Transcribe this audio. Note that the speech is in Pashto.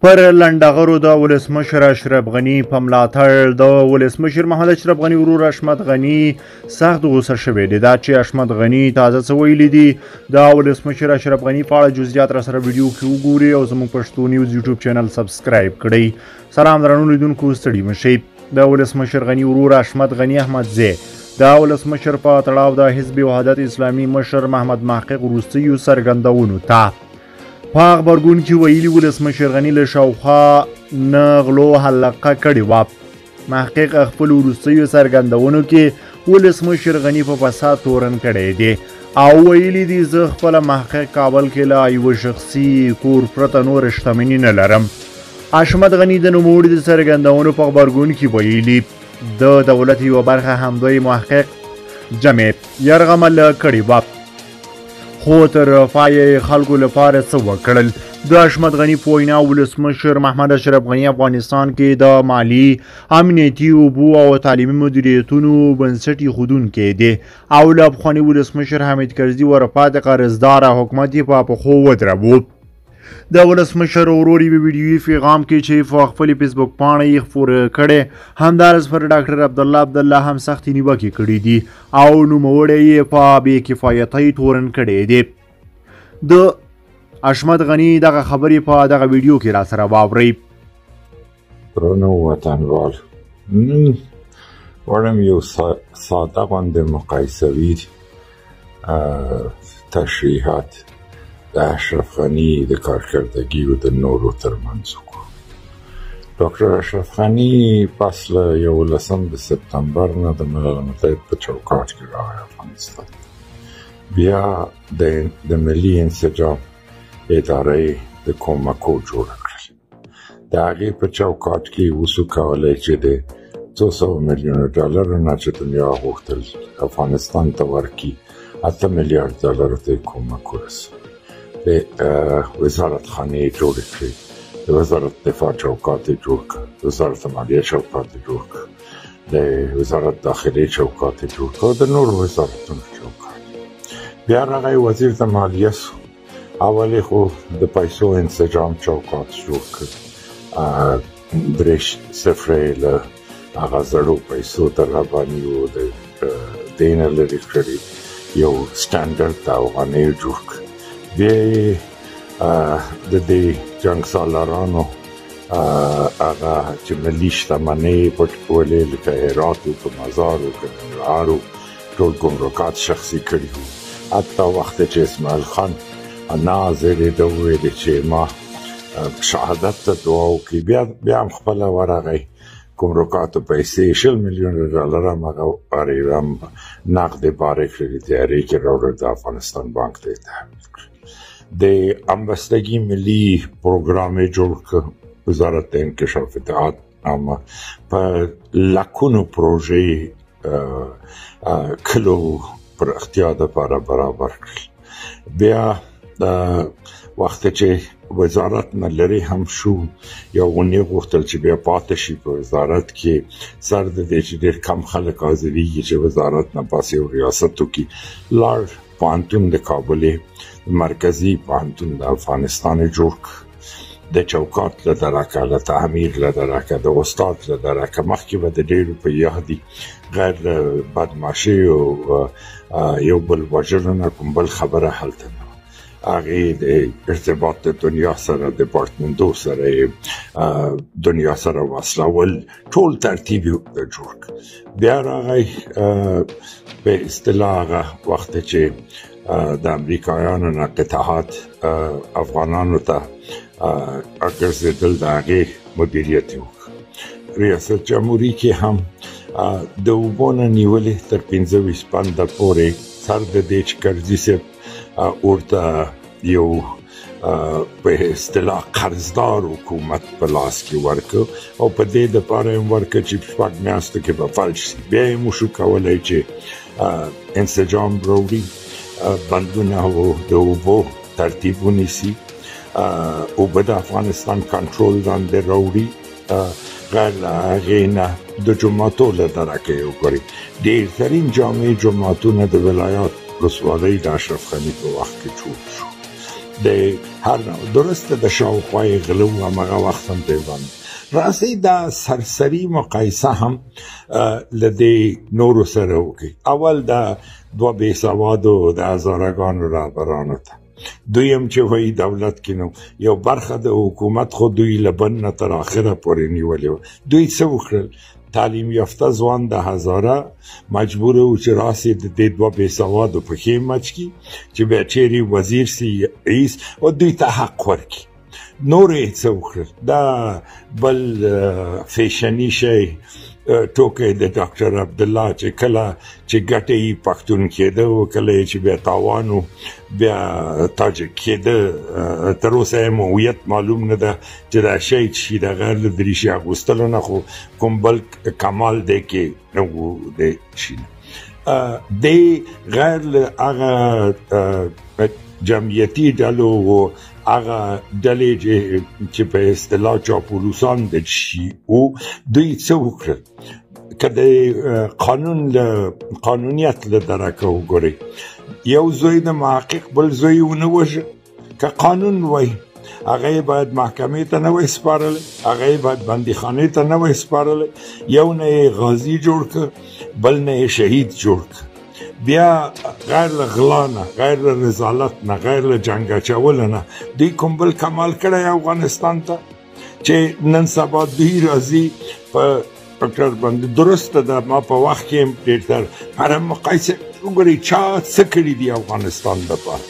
پر لنډغرو د ولسمشر اشرف غني په ملاتړ د ولسمشر محمد اشرف غني ورور اشمت غني سخت غوسه شوی دی. دا چې اشمت غني تازه څه ویلي دي د ولسمشر اشرف غني په اړه جزئیات را سره ویډیو کې وګورئ او زموږ پښتو نیوز یوټیوب چینل سبسکرایب کړئ. سلام درنو لیدونکو، ستړي مشئ. د ولسمشر غني ورور اشمت غني احمدزی د ولسمشر په تړاو د حزب وحدت اسلامي مشر محمد محقق وروستیو څرګندونو ته په غبرګون کې ویلي ولسمشر غني له شاوخوا نه غلو حلقه کړې وه. محقق خپل وروستیو څرګندونو کې ولسمشر غني په فساد تورن کړی دی او ویلي دي زه خپله محقق کابل کې له یوه شخصي کور پرته نور شتمني نه لرم. اشمت غني د نوموړي د څرګندونو په غبرګون کې ویلي د دولت یوه برخه همدوی محقق جمع یرغمل کړې وه، خو تر پایه خلکو لپاره څه وکړل. د اشمت غني په وینا ولسمشر محمد اشرف غني افغانستان کې د مالی، امنیتي، اوبو او تعلیمي مدیریتونو بنسټ ایښودونکی دی او له پخواني ولسمشر حامد کرزي ورپاتې قرضداره حکومت یې په پښو ودروو. د ولسمشر ورور یوه ویډیویي پیغام کې چې په خپل فیسبوک پاڼه یې خپور کړی همدارس پر ډاکټر عبدالله هم سختې نیوکې کړي دي او نوموړی یې په بې کفایتۍ تورن کړی دی. د اشمت غني دغه خبرې په دغه ویډیو کې را سره واورئ. درنو وطنوال، غواړم یو ساده غوندې مقایسوي تشریحات د اشرف غني د کارکردګي او د نورو ترمنځ وکړو. ډاکټر اشرف غني پس له 11 د سپتمبر نه د ملل متحد په چوکاټ کې راغی افغانستان. بیا د ملي انسجام ادارې د کومکو جوړه کړل. د هغې په چوکاټ کې وسو کولی چې د 200 میلیونه ډالرو نه چې دنیا غوښتل افغانستان ته ورکړي 8 میلیارد ډالرو ته یې کومک ورسوي. د وزارت خانې جوړې کړې، د وزارت دفاع چوکاټ یې جوړ کړ، د وزارت مالیه چوکاټ یې جوړ کړ، د وزارت داخلي چوکاټ یې جوړ کړ، د نورو وزارتونو چوکاټ. بیا راغی وزیر د مالیه سو. اول یې خو د پیسو انسجام چوکاټ جوړ کړ، 3 صفرې له هغه زړو پیسو د رابانیو د دې نه لرې کړي یو سټنډرډ د افغانیو جوړ کړ. بیا یې د دې جنګ سالارانو هغه چې ملي شتمنۍ پټولې لکه هرات او که مزار او که ننګرهار ټول ګمرکات شخصي کړي وو. حتی وخت چې اسماعیل خان ناظر یې ده وویلې چې ما شهادت ته دعا وکړي، بیا هم خپله ورغی ګمرکاتو پیسې 20 میلیونه ډالر هم هغه هم نقدې بارې کړلې، تیارې کې راوړل، د افغانستان بانک ته یې تحویل کړل. د همبستګي ملي پروګرام یې جوړ کړ، وزارت د انکشاف اطلاعات نامه، په لکونو پروژې کلو پراختیا دپاره برابر کړل. بیا وخت چې وزارت نه لرې هم شو، یو غونې غوښتل چې بیا پاتې شي په وزارت کې، سر د دې چې ډېر کم خلک حاضرېږي چې وزارت نه پاس یو ریاست وکړي. لاړ پوهنتون د کابل مرکزي پوهنتون د افغانستان جوړ کړ، د چوکاټ له درکه، له تعمیر له درکه، د استاد له درکه. مخکې به د ډېرو په یاد غیر بدماشي او یو بل وژلو نه کوم بل خبره هلته نه، هغې د ارتباط د دنیا سره، ډپارټمنټو سره، دنیا سره وصلول، ټول ترتیب یې جوړ کړ. بیا راغی په اصطلاح هغه وخت چې د امریکایانو نه قطعات افغانانو ته ګرځېدل، د هغې مدیریت یې وکړ. ریاست جمهوري کې هم د اوبو نه نیولې تر 25 پنده پورې، سر د دې چې کرزي صاحب ورته یو په اصطلاح قرضدار حکومت په لاس کې ورکړ او په دې دپاره یې ورکړ چې 6 میاشتو کې به فلج شي. بیا یې موږ کولی چې انسجام راوړي، بندونه او د اوبو ترتیب ونیسي، اوبه د افغانستان کنټرول لاندې راوړي، غیر له هغې نه د جوماتو له درکه یې وکړي. ډېرترین جامع جوماتونه د ولایات ولسوالۍ د اشرف غني په وخت کې جوړ شو. د هر درسته د شاوخوا یې غله و هماغه وخت هم پرې باندې راځئ دا سرسري مقایسه هم له دې نورو سره وکړئ. اول دا دوه بېسوادو د هزارهګانو رهبرانو ته، دویم چې وایي دولت کې نو یو برخه د حکومت خو دوی له بن نه تر آخره پورې نیولې وه. دوی څه وکړل؟ تعلیم یافته ځوان د هزاره مجبور و چې راسي د دې دوه بېسوادو پښې مچ کړي چې بیا چیرې وزیر سي رئیس او دوی ته حق ورکړي. نور یې څه وکړل؟ دا بل فیشني شی ټوکی د ډاکټر عبدالله چې کله چې ګټه یې پښتون کېده او کله چې بیا تاوان و بیا تاجک کېده، تر اوسه یې هویت معلوم نه ده چې دا شی چې د غیر له دریشي اغوستلو نه خو کوم بل کمال دی کې نه و دی شي نه دی غیر له هغه جمعیتي ډلو و هغه ډلې چې په اصطلاح چاپلوسان د شي او دوی څه وکړل؟ که د قانونیت له درکه وګورئ، یو زوی د محقق بل زوی ونه وژه، که قانون وایي هغه یې باید محکمې ته نه وای سپارلی، هغه یې باید بندیخانې ته نه وای سپارلی، یو نه یې غازي جوړ که بل نه یې شهید جوړ که. بیا غیر له غلا نه، غیر له رضالت نه، غیر له جنګ اچولو نه دوی کوم بل کمال کړی افغانستان ته چې نن سبا دوی راځي په ډاکټر باندې درسته ده. ما په وخت کې ډېر هر مقایسه وګورئ چا څه کړي دي افغانستان لپاره.